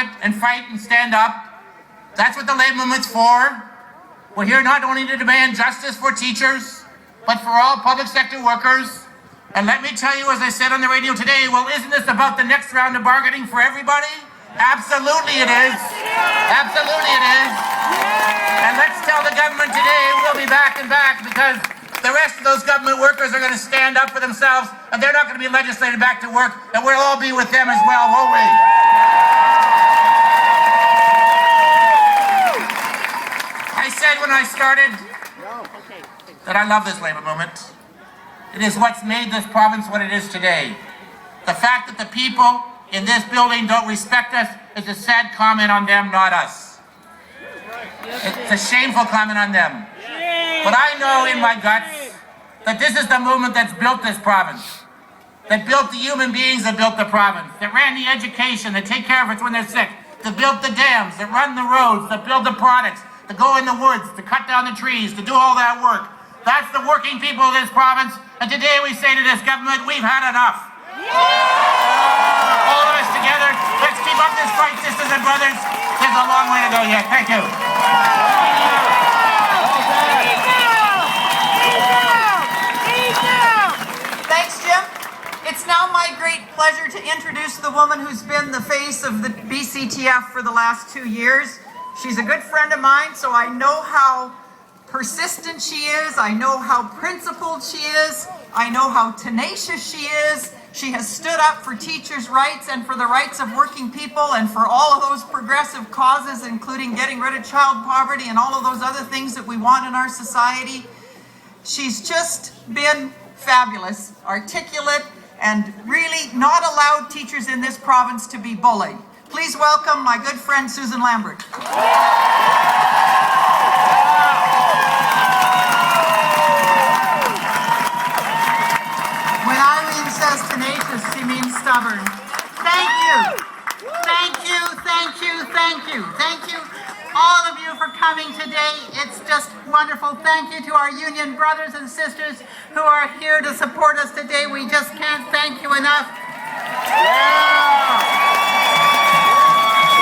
it and fight and stand up. That's what the labor movement's for. We're here not only to demand justice for teachers, but for all public sector workers. And let me tell you, as I said on the radio today, well, isn't this about the next round of bargaining for everybody? Absolutely it is. Absolutely it is. And let's tell the government today we'll be back and back, because the rest of those government workers are going to stand up for themselves, and they're not going to be legislated back to work, and we'll all be with them as well, won't we? I said when I started that I love this labor movement. It is what's made this province what it is today. The fact that the people in this building don't respect us is a sad comment on them, not us. It's a shameful comment on them. But I know in my guts that this is the movement that's built this province, that built the human beings that built the province, that ran the education, that take care of us when they're sick, that built the dams, that run the roads, that build the products, that go in the woods, to cut down the trees, to do all that work. That's the working people of this province, and today we say to this government, we've had enough. All of us together, let's keep up this fight, sisters and brothers. There's a long way to go yet. Thank you. Thanks, Jim. It's now my great pleasure to introduce the woman who's been the face of the BCTF for the last 2 years. She's a good friend of mine, so I know how persistent she is. I know how principled she is. I know how tenacious she is. She has stood up for teachers' rights and for the rights of working people and for all of those progressive causes, including getting rid of child poverty and all of those other things that we want in our society. She's just been fabulous, articulate, and really not allowed teachers in this province to be bullied. Please welcome my good friend Susan Lambert. When Irene says tenacious, she means stubborn. Thank you. Thank you, thank you, thank you. Thank you, all of you, for coming today. It's just wonderful. Thank you to our union brothers and sisters who are here to support us today. We just can't thank you enough.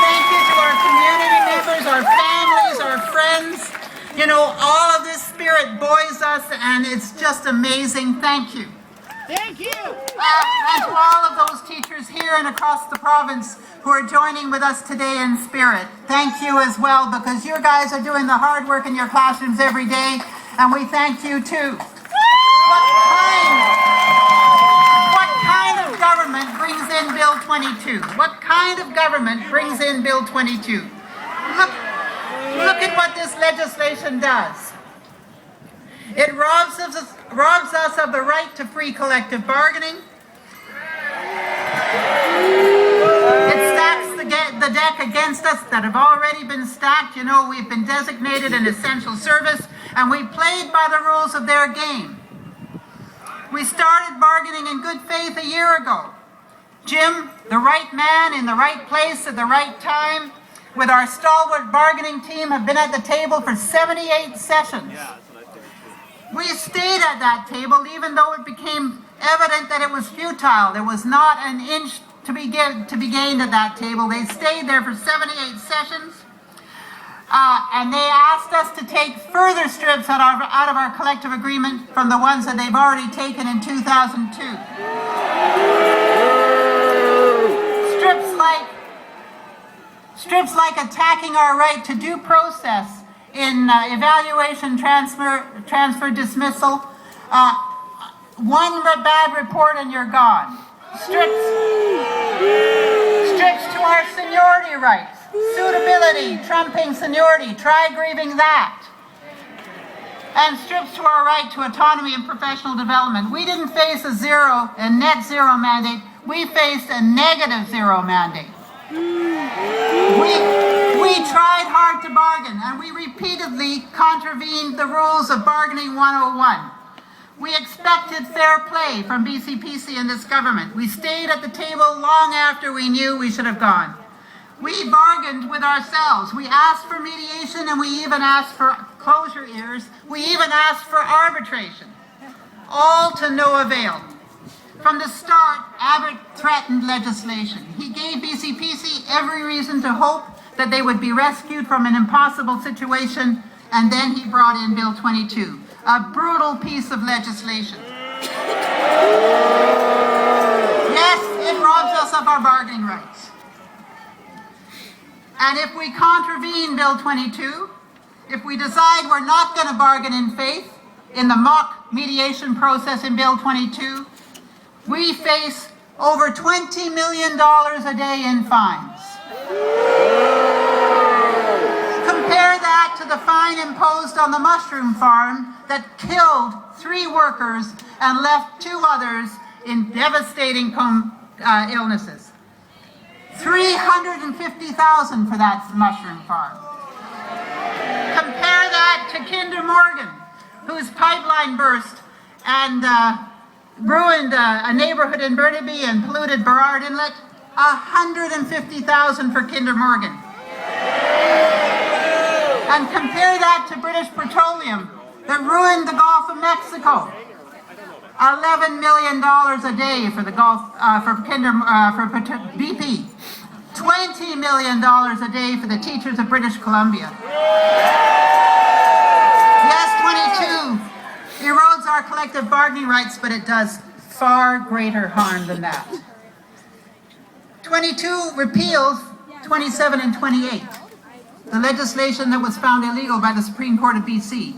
Thank you to our community members, our families, our friends. You know, all of this spirit buoys us, and it's just amazing. Thank you. Thank you. And to all of those teachers here and across the province who are joining with us today in spirit, thank you as well, because you guys are doing the hard work in your classrooms every day, and we thank you too. What kind of government brings in Bill 22? What kind of government brings in Bill 22? Look at what this legislation does. It robs us of the right to free collective bargaining. It stacks the deck against us that have already been stacked. You know, we've been designated an essential service, and we played by the rules of their game. We started bargaining in good faith a year ago. Jim, the right man in the right place at the right time, with our stalwart bargaining team, have been at the table for 78 sessions. We stayed at that table even though it became evident that it was futile. There was not an inch to be gained at that table. They stayed there for 78 sessions, and they asked us to take further strips out of our collective agreement from the ones that they've already taken in 2002. Strips like attacking our right to due process in evaluation, transfer, dismissal. One bad report and you're gone. Strips to our seniority rights, suitability, trumping seniority, try grieving that. And strips to our right to autonomy and professional development. We didn't face a net zero mandate, we faced a negative zero mandate. We tried hard to bargain, and we repeatedly contravened the rules of Bargaining 101. We expected fair play from BCPC and this government. We stayed at the table long after we knew we should have gone. We bargained with ourselves. We asked for mediation, and we even asked for closure ears. We even asked for arbitration, all to no avail. From the start, Abbott threatened legislation. He gave BCPC every reason to hope that they would be rescued from an impossible situation, and then he brought in Bill 22, a brutal piece of legislation. Yes, it robs us of our bargaining rights. And if we contravene Bill 22, if we decide we're not going to bargain in faith in the mock mediation process in Bill 22, we face over $20 million a day in fines. Compare that to the fine imposed on the mushroom farm that killed 3 workers and left 2 others in devastating illnesses. $350,000 for that mushroom farm. Compare that to Kinder Morgan, whose pipeline burst and ruined a neighborhood in Burnaby and polluted Burrard Inlet. $150,000 for Kinder Morgan. And compare that to British Petroleum that ruined the Gulf of Mexico. $11 million a day for the Gulf for BP. $20 million a day for the teachers of British Columbia. Yes, 22 erodes our collective bargaining rights, but it does far greater harm than that. 22 repeals 27 and 28, the legislation that was found illegal by the Supreme Court of BC.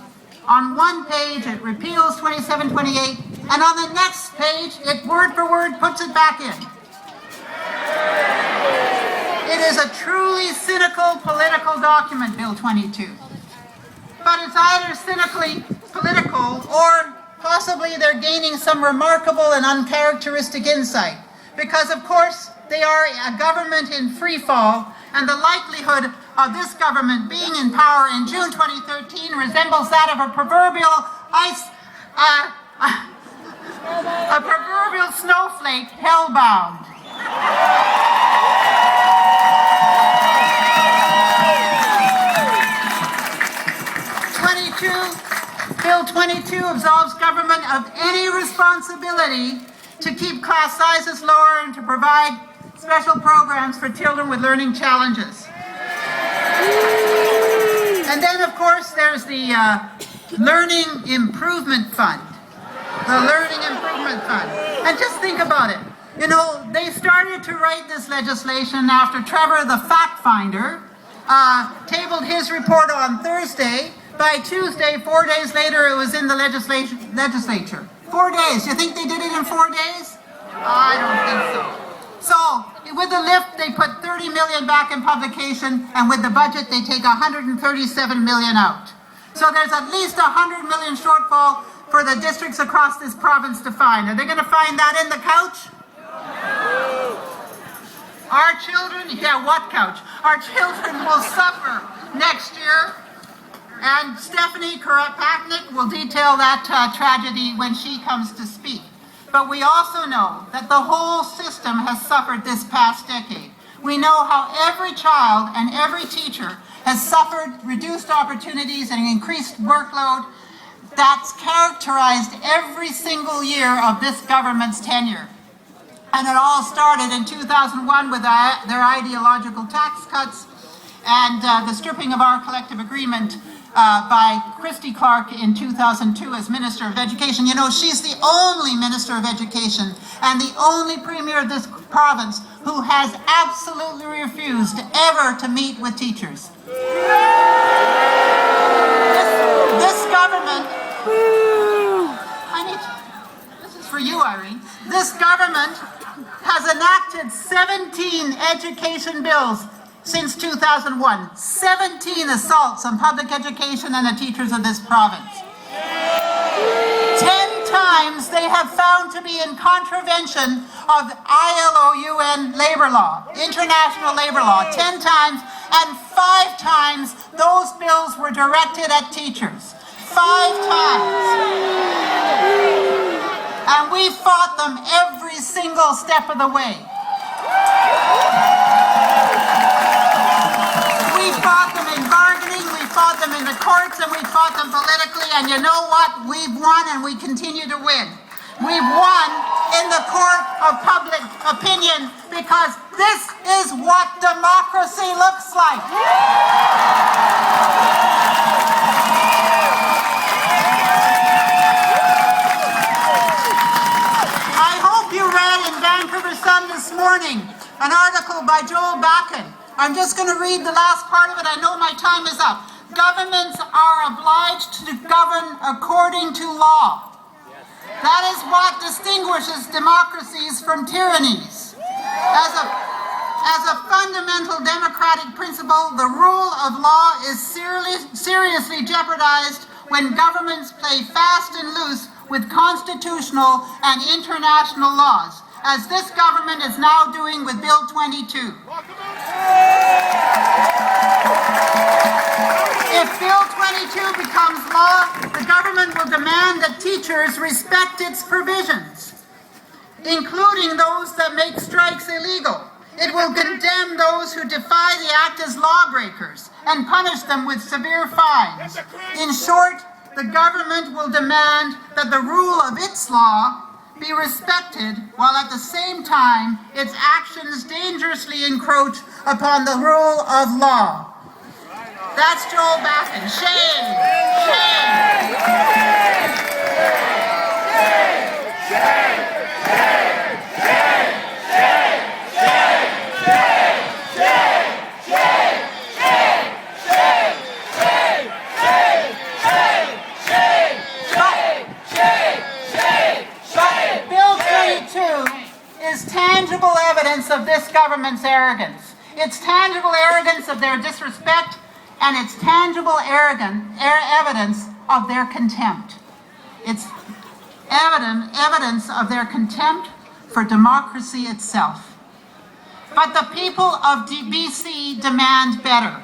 On one page, it repeals 27, 28, and on the next page, it word for word puts it back in. It is a truly cynical political document, Bill 22. But it's either cynically political or possibly they're gaining some remarkable and uncharacteristic insight. Because, of course, they are a government in free fall, and the likelihood of this government being in power in June 2013 resembles that of a proverbial snowflake hellbound. Bill 22 absolves government of any responsibility to keep class sizes lower and to provide special programs for children with learning challenges. And then, of course, there's the Learning Improvement Fund. The Learning Improvement Fund. And just think about it. You know, they started to write this legislation after Trevor, the fact finder, tabled his report on Thursday. By Tuesday, 4 days later, it was in the legislature. 4 days. You think they did it in 4 days? I don't think so. So, with the lift, they put $30 million back in publication, and with the budget, they take $137 million out. So there's at least $100 million shortfall for the districts across this province to find. Are they going to find that in the couch? Our children, yeah, what couch? Our children will suffer next year. And Stephanie Karapatnik will detail that tragedy when she comes to speak. But we also know that the whole system has suffered this past decade. We know how every child and every teacher has suffered reduced opportunities and increased workload that's characterized every single year of this government's tenure. And it all started in 2001 with their ideological tax cuts and the stripping of our collective agreement by Christy Clark in 2002 as Minister of Education. You know, she's the only Minister of Education and the only Premier of this province who has absolutely refused ever to meet with teachers. This government, this is for you, Irene. This government has enacted 17 education bills since 2001, 17 assaults on public education and the teachers of this province. 10 times they have found to be in contravention of ILO-UN labor law, international labor law, 10 times, and 5 times those bills were directed at teachers. 5 times. And we fought them every single step of the way. We fought them in bargaining, we fought them in the courts, and we fought them politically, and you know what? We've won and we continue to win. We've won in the court of public opinion, because this is what democracy looks like. I hope you read in Vancouver Sun this morning an article by Joel Bakken. I'm just going to read the last part of it. I know my time is up. Governments are obliged to govern according to law. That is what distinguishes democracies from tyrannies. As a fundamental democratic principle, the rule of law is seriously jeopardized when governments play fast and loose with constitutional and international laws, as this government is now doing with Bill 22. If Bill 22 becomes law, the government will demand that teachers respect its provisions, including those that make strikes illegal. It will condemn those who defy the act as lawbreakers and punish them with severe fines. In short, the government will demand that the rule of its law be respected, while at the same time its actions dangerously encroach upon the rule of law. That's Joel Bakken. Shame! Shame! Bill 22 is tangible evidence of this government's arrogance. It's tangible arrogance of their disrespect, and it's tangible evidence of their contempt. It's evidence of their contempt for democracy itself. But the people of BC demand better.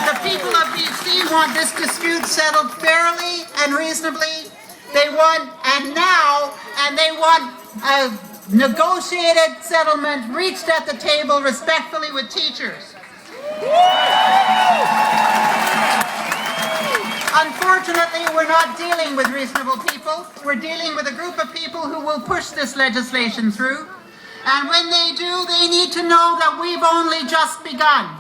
The people of BC want this dispute settled fairly and reasonably. They want a negotiated settlement reached at the table respectfully with teachers. Unfortunately, we're not dealing with reasonable people. We're dealing with a group of people who will push this legislation through. And when they do, they need to know that we've only just begun.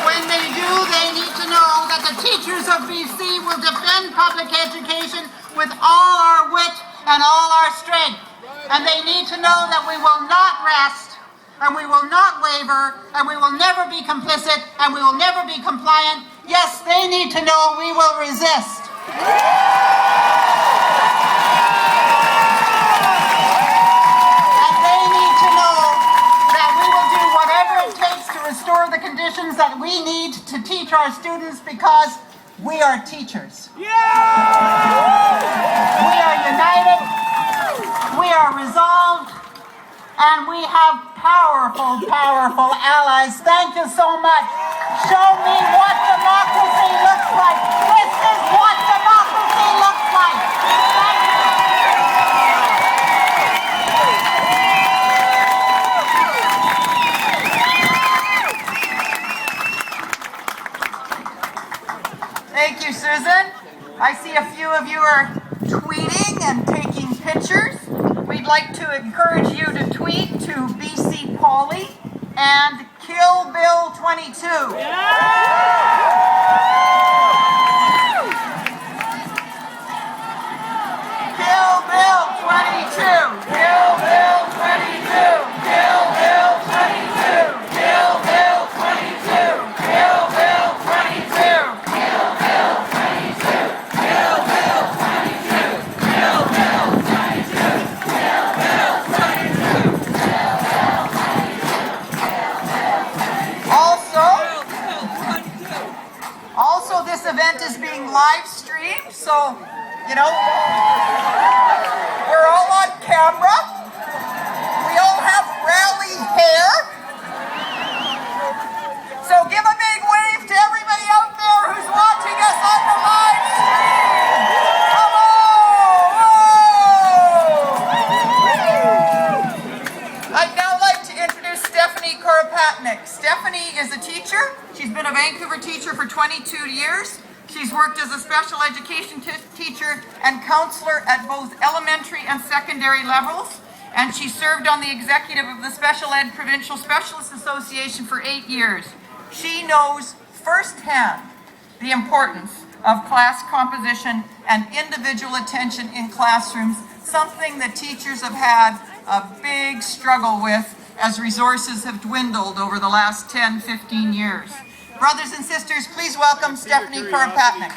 When they do, they need to know that the teachers of BC will defend public education with all our wit and all our strength. And they need to know that we will not rest, and we will not waver, and we will never be complicit, and we will never be compliant. Yes, they need to know we will resist. And they need to know that we will do whatever it takes to restore the conditions that we need to teach our students, because we are teachers. We are united, we are resolved, and we have powerful, powerful allies. Thank you so much. Show me what democracy looks like. This is what democracy looks like. Thank you. Thank you, Susan. I see a few of you are tweeting and taking pictures. We'd like to encourage you to tweet to BC Poly and Kill Bill 22. Kill Bill 22. Kill Bill 22. Kill Bill 22. Kill Bill 22. Kill Bill 22. Kill Bill 22. Kill Bill 22. Kill Bill 22. Kill Bill 22. Kill Bill 22. Also, this event is being live streamed, so, we're all on camera. We all have rally hair. So give a big wave to everybody out there who's watching us on the live stream. Come on! I'd now like to introduce Stephanie Koropatnik. Stephanie is a teacher. She's been a 22 years. She's worked as a special education teacher and counselor at both elementary and secondary levels. And she served on the executive of the Special Ed Provincial Specialists Association for 8 years. She knows firsthand the importance of class composition and individual attention in classrooms, something that teachers have had a big struggle with as resources have dwindled over the last 10, 15 years. Brothers and sisters, please welcome Stephanie Kuropatnik.